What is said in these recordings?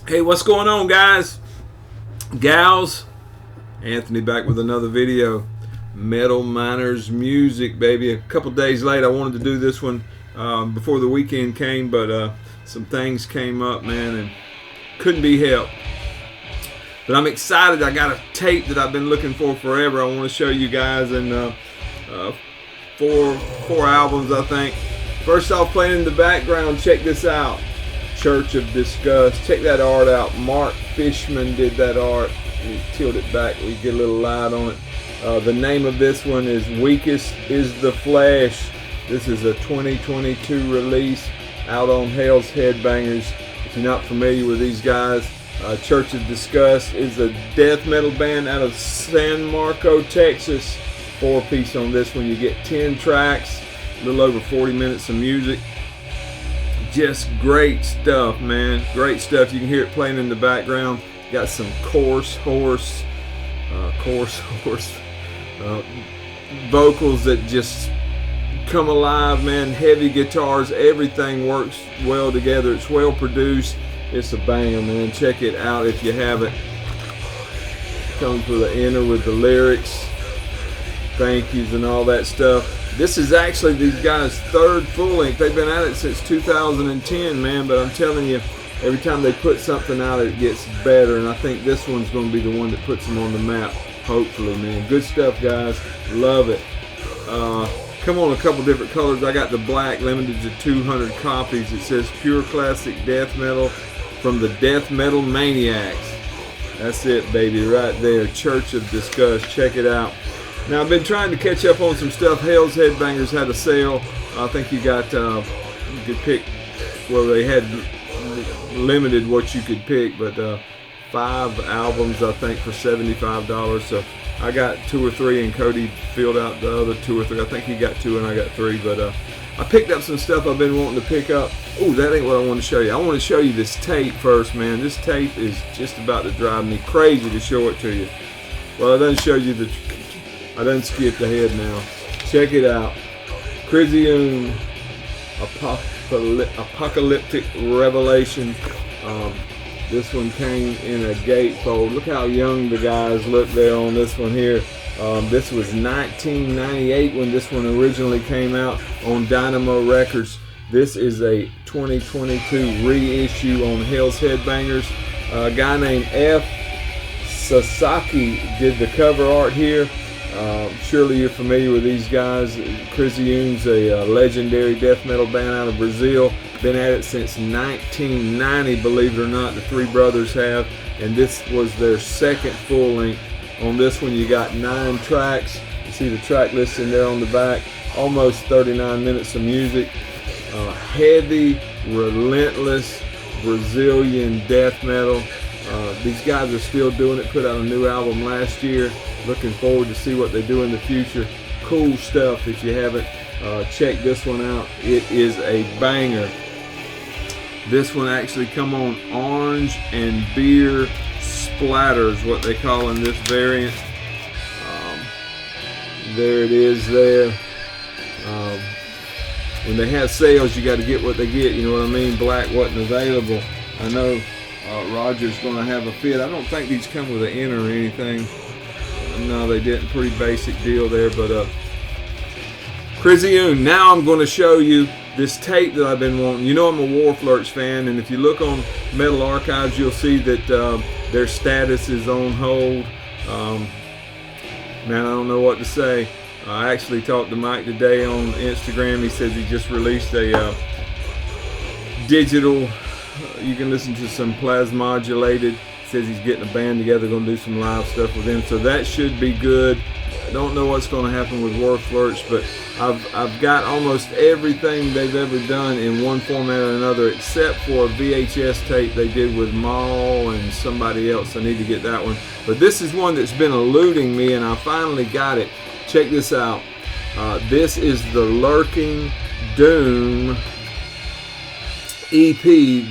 Hey, what's going on, guys? Gals? Anthony back with another video. Metal Miners Music, baby. A couple days late. I wanted to do this one before the weekend came, but some things came up, man, and couldn't be helped. But I'm excited. I got a tape that I've been looking for forever. I want to show you guys, and four albums, I think. First off, playing in the background, check this out. Church of Disgust. Check that art out. Mark Fishman did that art. You tilt it back, we get a little light on it. The name of this one is Weakest is the Flesh. This is a 2022 release out on Hell's Headbangers. If you're not familiar with these guys, Church of Disgust is a death metal band out of San Marco, Texas. 4-piece on this one. You get 10 tracks, a little over 40 minutes of music. Just great stuff, man. Great stuff. You can hear it playing in the background. Got some coarse horse vocals that just come alive, man. Heavy guitars. Everything works well together. It's well produced. It's a banger, man. Check it out if you haven't. Comes with the inner with the lyrics, thank yous, and all that stuff. This is actually these guys' third full length. They've been at it since 2010, man, but I'm telling you, every time they put something out, it gets better, and I think this one's going to be the one that puts them on the map, hopefully, man. Good stuff, guys. Love it. Come on, a couple different colors. I got the black, limited to 200 copies. It says Pure Classic Death Metal from the Death Metal Maniacs. That's it, baby, right there. Church of Disgust. Check it out. Now, I've been trying to catch up on some stuff. Hell's Headbangers had a sale. I think you got, you could pick, well, they had limited what you could pick, but 5 albums, I think, for $75. So I got 2 or 3, and Cody filled out the other 2 or 3. I think he got 2 and I got 3, but I picked up some stuff I've been wanting to pick up. Oh, that ain't what I want to show you. I want to show you this tape first, man. This tape is just about to drive me crazy to show it to you. Well, I done show you the... I done skipped ahead now. Check it out. Krisiun Apocalyptic Revelation. This one came in a gatefold. Look how young the guys look there on this one here. This was 1998 when this one originally came out on Dynamo Records. This is a 2022 reissue on Hell's Headbangers. A guy named F. Sasaki did the cover art here. Surely you're familiar with these guys. Krisiun's a legendary death metal band out of Brazil. Been at it since 1990, believe it or not. The 3 brothers have, and this was their second full length. On this one, you got 9 tracks. You see the track listing there on the back. Almost 39 minutes of music. Heavy, relentless Brazilian death metal. These guys are still doing it. Put out a new album last year. Looking forward to see what they do in the future. Cool stuff. If you haven't checked this one out, it is a banger. This one actually come on orange and beer splatters, what they call in this variant. There it is there. When they have sales, you got to get what they get, you know what I mean? Black wasn't available. I know Roger's going to have a fit. I don't think these come with an inner or anything. No, they didn't. Pretty basic deal there, but Krisiun. Now I'm going to show you this tape that I've been wanting. You know I'm a Wharflurch fan, and if you look on Metal Archives, you'll see that their status is on hold. Man, I don't know what to say. I actually talked to Mike today on Instagram. He says he just released a digital. You can listen to some plasmodulated. Says he's getting a band together, going to do some live stuff with them, so that should be good. I don't know what's going to happen with Wharflurch, but I've got almost everything they've ever done in one format or another, except for a VHS tape they did with Maul and somebody else. I need to get that one, but this is one that's been eluding me, and I finally got it. Check this out. This is the Lurking Doom EP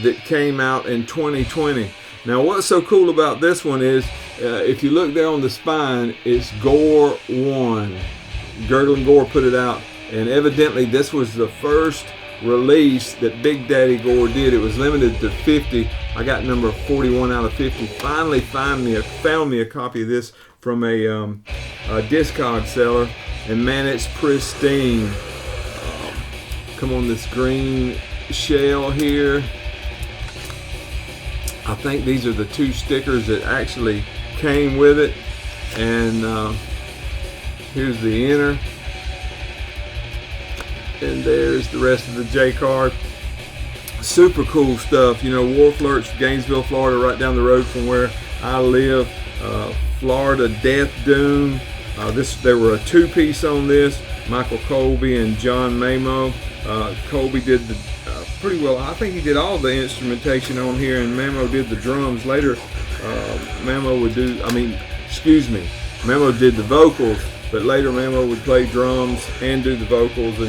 that came out in 2020. Now, what's so cool about this one is, if you look there on the spine, it's Gore 1. Gurgling Gore put it out, and evidently this was the first release that Big Daddy Gore did. It was limited to 50. I got number 41 out of 50. Finally found me a copy of this from a Discogs seller, and man, it's pristine. Come on, this green shell here. I think these are the 2 stickers that actually came with it, and here's the inner, and there's the rest of the J card. Super cool stuff. You know, Wharflurch, Gainesville, Florida, right down the road from where I live. Florida Death Doom. There were a 2-piece on this. Michael Colby and John Mamo. Colby did the pretty well. I think he did all the instrumentation on here, and Mamo did the drums. Later, Mamo did the vocals, but later Mamo would play drums and do the vocals.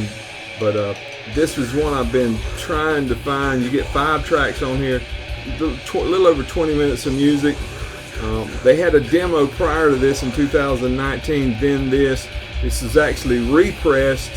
But this is one I've been trying to find. You get 5 tracks on here, a little over 20 minutes of music. They had a demo prior to this in 2019. Then this is actually repressed.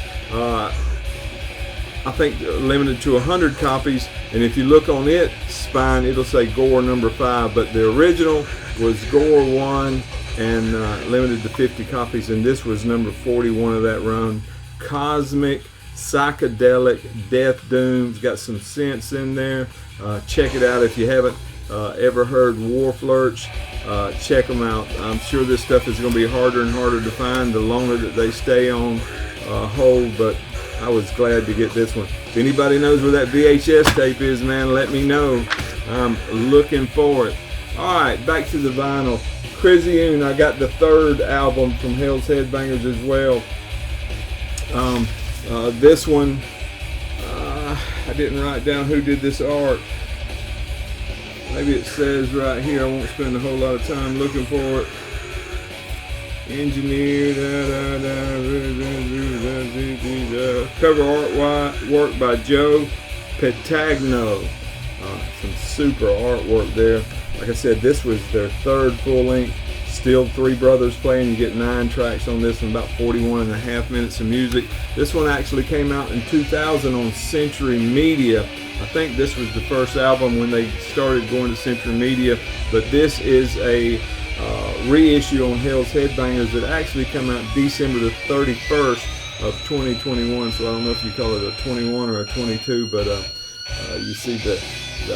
I think limited to 100 copies, and if you look on its spine, it'll say Gore number 5, but the original was Gore 1 and limited to 50 copies, and this was number 41 of that run. Cosmic, psychedelic, death doom. It's got some synths in there. Check it out if you haven't ever heard Wharflurch. Check them out. I'm sure this stuff is going to be harder and harder to find the longer that they stay on hold, but I was glad to get this one. If anybody knows where that VHS tape is, man, let me know. I'm looking for it. Alright, back to the vinyl. Krisiun, I got the 3rd album from Hell's Headbangers as well. This one, I didn't write down who did this art. Maybe it says right here. I won't spend a whole lot of time looking for it. Engineered, cover artwork by Joe Petagno. Some super artwork there. Like I said, this was their 3rd full-length. Still 3 brothers playing. You get 9 tracks on this and about 41.5 minutes of music. This one actually came out in 2000 on Century Media. I think this was the first album when they started going to Century Media, but this is a reissue on Hell's Headbangers that actually come out December the 31st of 2021. So I don't know if you call it a 21 or a 22, but you see the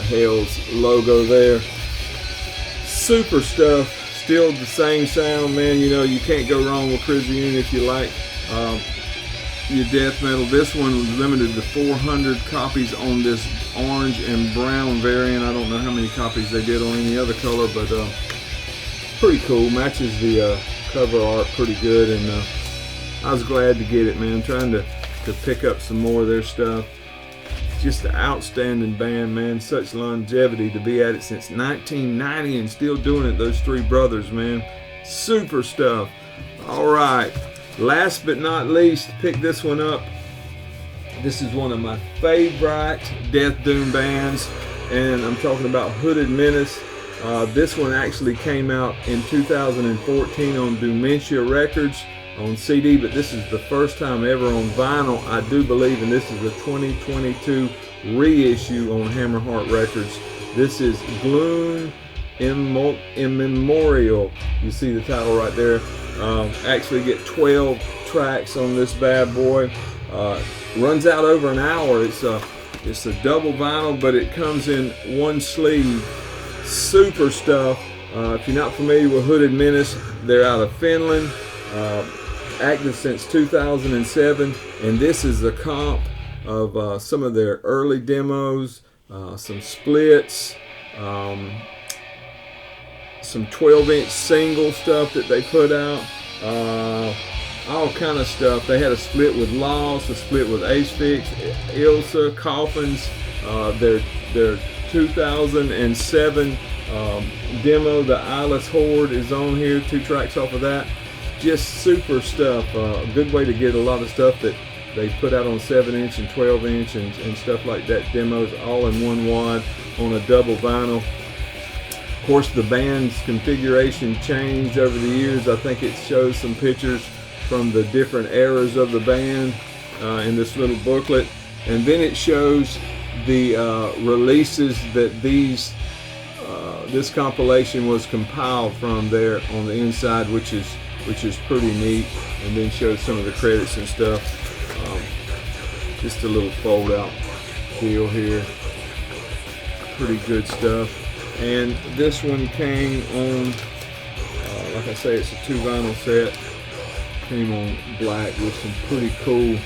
Hell's logo there. Super stuff. Still the same sound, man. You know, you can't go wrong with Krisiun if you like your death metal. This one was limited to 400 copies on this orange and brown variant. I don't know how many copies they did on any other color, but pretty cool. Matches the cover art pretty good, and I was glad to get it, man. I'm trying to pick up some more of their stuff. Just an outstanding band, man. Such longevity to be at it since 1990 and still doing it. Those 3 brothers, man. Super stuff. All right. Last but not least, pick this one up. This is one of my favorite death doom bands, and I'm talking about Hooded Menace. This one actually came out in 2014 on Dementia Records on CD, but this is the first time ever on vinyl, I do believe, and this is a 2022 reissue on Hammerheart Records. This is Gloom Immemorial. You see the title right there. Actually get 12 tracks on this bad boy. Runs out over an hour. It's a double vinyl, but it comes in 1 sleeve. Super stuff. If you're not familiar with Hooded Menace, they're out of Finland. Active since 2007, and this is a comp of some of their early demos, some splits, some 12-inch single stuff that they put out, all kind of stuff. They had a split with Lost, a split with Asphyx, Ilsa, Coffins, their 2007 demo, The Eyeless Horde, is on here, 2 tracks off of that. Just super stuff. A good way to get a lot of stuff that they put out on 7-inch and 12-inch and stuff like that. Demos all in 1 wad on a double vinyl. Of course, the band's configuration changed over the years. I think it shows some pictures from the different eras of the band in this little booklet. And then it shows the releases that this compilation was compiled from there on the inside, which is pretty neat. And then shows some of the credits and stuff. Just a little fold out deal here. Pretty good stuff. And this one came on, like I say, it's a 2 vinyl set. Came on black with some pretty cool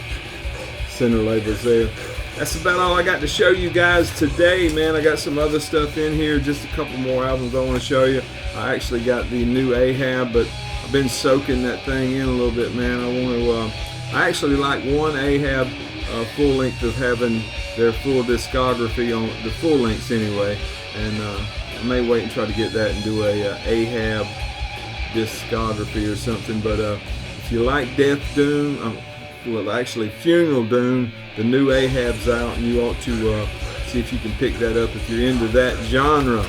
center labels there. That's about all I got to show you guys today, man. I got some other stuff in here, just a couple more albums I want to show you. I actually got the new Ahab, but I've been soaking that thing in a little bit, man. I actually like one Ahab full length of having their full discography on the full lengths anyway, and I may wait and try to get that and do a Ahab discography or something. But if you like Death Doom, well, actually Funeral Doom, the new Ahab's out, and you ought to see if you can pick that up if you're into that genre.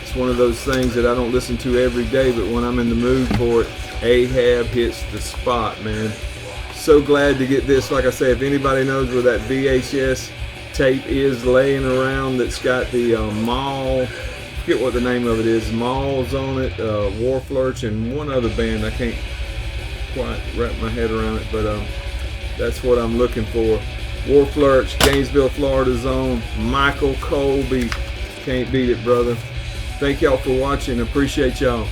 It's one of those things that I don't listen to every day, but when I'm in the mood for it, Ahab hits the spot, man. So glad to get this. Like I say, if anybody knows where that VHS tape is laying around that's got the Mall, I forget what the name of it is, Malls on it, Wharflurch, and one other band, I can't quite wrap my head around it, but that's what I'm looking for. Wharflurch, Gainesville, Florida's own Michael Colby. Can't beat it, brother. Thank y'all for watching. Appreciate y'all.